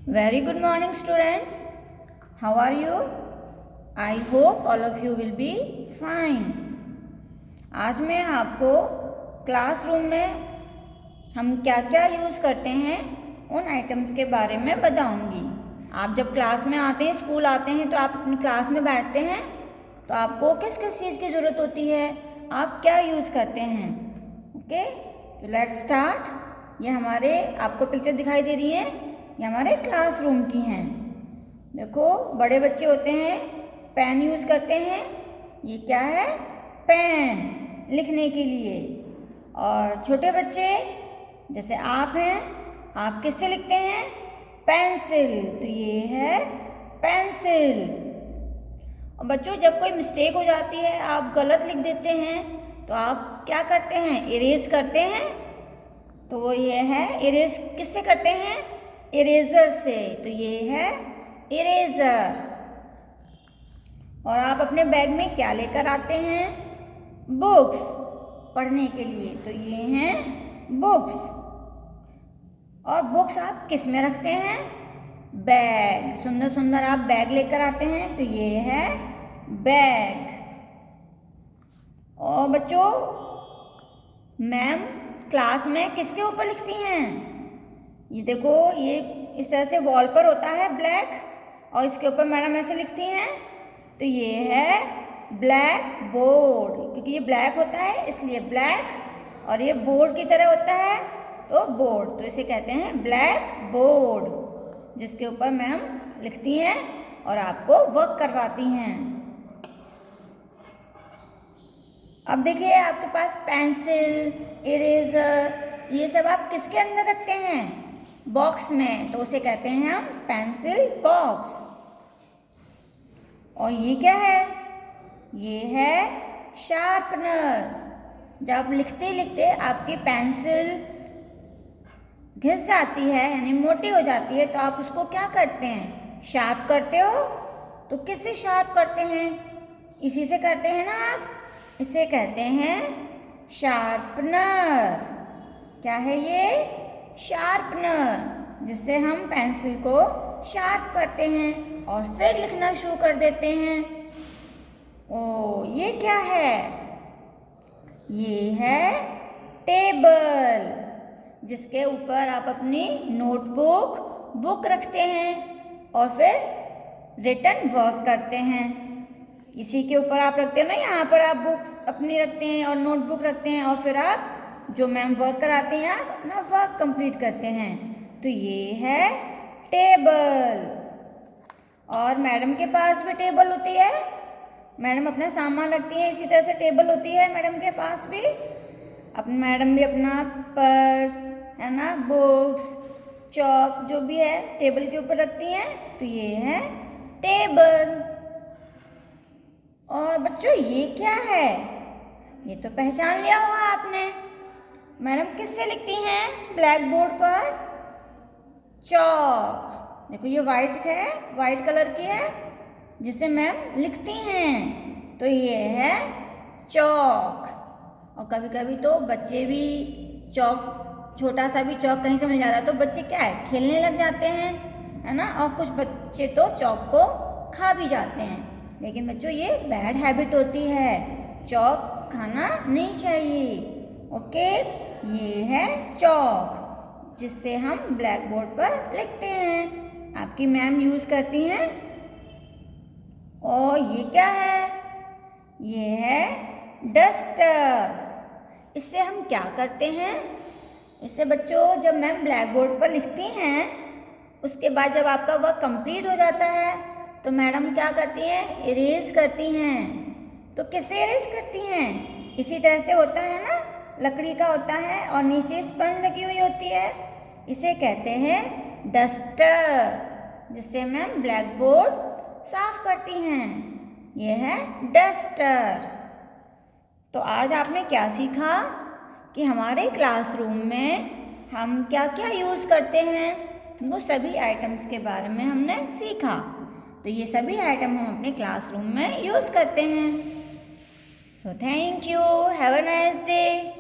Very good morning, students. How are you? I hope all of you will be fine. आज मैं आपको classroom में हम क्या क्या यूज़ करते हैं उन आइटम्स के बारे में बताऊंगी। आप जब क्लास में आते हैं, स्कूल आते हैं, तो आप अपनी क्लास में बैठते हैं तो आपको किस किस चीज़ की ज़रूरत होती है, आप क्या यूज़ करते हैं। ओके, तो लेट्स स्टार्ट। ये हमारे आपको पिक्चर दिखाई दे रही है, ये हमारे क्लासरूम की हैं। देखो, बड़े बच्चे होते हैं पेन यूज़ करते हैं। ये क्या है? पेन, लिखने के लिए। और छोटे बच्चे जैसे आप हैं, आप किससे लिखते हैं? पेंसिल। तो ये है पेंसिल। और बच्चों, जब कोई मिस्टेक हो जाती है, आप गलत लिख देते हैं, तो आप क्या करते हैं? इरेज करते हैं। तो ये है इरेज, किससे करते हैं? इरेज़र से। तो ये है इरेज़र। और आप अपने बैग में क्या लेकर आते हैं? बुक्स, पढ़ने के लिए। तो ये हैं बुक्स। और बुक्स आप किस में रखते हैं? बैग। सुंदर सुंदर आप बैग लेकर आते हैं, तो ये है बैग। और बच्चों, मैम क्लास में किसके ऊपर लिखती हैं? ये देखो, ये इस तरह से वॉल पर होता है ब्लैक, और इसके ऊपर मैडम ऐसे लिखती हैं। तो ये है ब्लैक बोर्ड, क्योंकि ये ब्लैक होता है इसलिए ब्लैक, और ये बोर्ड की तरह होता है तो बोर्ड। तो इसे कहते हैं ब्लैक बोर्ड, जिसके ऊपर मैम लिखती हैं और आपको वर्क करवाती हैं। अब देखिए, आपके पास पेंसिल, इरेज़र, ये सब आप किसके अंदर रखते हैं? बॉक्स में। तो उसे कहते हैं हम पेंसिल बॉक्स। और ये क्या है? ये है शार्पनर। जब लिखते लिखते आपकी पेंसिल घिस जाती है, यानी मोटी हो जाती है, तो आप उसको क्या करते हैं? शार्प करते हो। तो किससे शार्प करते हैं? इसी से करते हैं ना आप। इसे कहते हैं शार्पनर। क्या है ये? शार्पनर, जिससे हम पेंसिल को शार्प करते हैं और फिर लिखना शुरू कर देते हैं। ओ, ये क्या है? ये है टेबल, जिसके ऊपर आप अपनी नोटबुक, बुक रखते हैं और फिर रिटन वर्क करते हैं। इसी के ऊपर आप रखते हैं ना, यहाँ पर आप बुक्स अपनी रखते हैं और नोटबुक रखते हैं, और फिर आप जो मैम वर्क कराते हैं आप अपना वर्क कंप्लीट करते हैं। तो ये है टेबल। और मैडम के पास भी टेबल होती है। मैडम अपना सामान रखती है, इसी तरह से टेबल होती है मैडम के पास भी। मैडम भी अपना पर्स है ना, बुक्स, चौक, जो भी है टेबल के ऊपर रखती हैं। तो ये है टेबल। और बच्चों, ये क्या है? ये तो पहचान लिया होगा आपने। मैडम किससे लिखती हैं ब्लैक बोर्ड पर? चॉक। देखो, ये वाइट है, वाइट कलर की है, जिससे मैम लिखती हैं। तो ये है चॉक। और कभी कभी तो बच्चे भी चॉक, छोटा सा भी चॉक कहीं से मिल जाता है तो बच्चे क्या है, खेलने लग जाते हैं, है ना। और कुछ बच्चे तो चॉक को खा भी जाते हैं। लेकिन बच्चों, ये बैड हैबिट होती है, चॉक खाना नहीं चाहिए। ओके, ये है चॉक, जिससे हम ब्लैक बोर्ड पर लिखते हैं। आपकी मैम यूज़ करती हैं। और ये क्या है? ये है डस्टर। इससे हम क्या करते हैं? इससे बच्चों, जब मैम ब्लैक बोर्ड पर लिखती हैं, उसके बाद जब आपका वर्क कंप्लीट हो जाता है, तो मैडम क्या करती हैं? इरेज करती हैं। तो किससे इरेज करती हैं? इसी तरह से होता है ना, लकड़ी का होता है और नीचे स्पंज लगी हुई होती है। इसे कहते हैं डस्टर, जिससे मैम ब्लैक बोर्ड साफ करती हैं। यह है डस्टर। तो आज आपने क्या सीखा कि हमारे क्लासरूम में हम क्या क्या यूज़ करते हैं, वो सभी आइटम्स के बारे में हमने सीखा। तो ये सभी आइटम हम अपने क्लासरूम में यूज़ करते हैं। So thank you, have a nice day.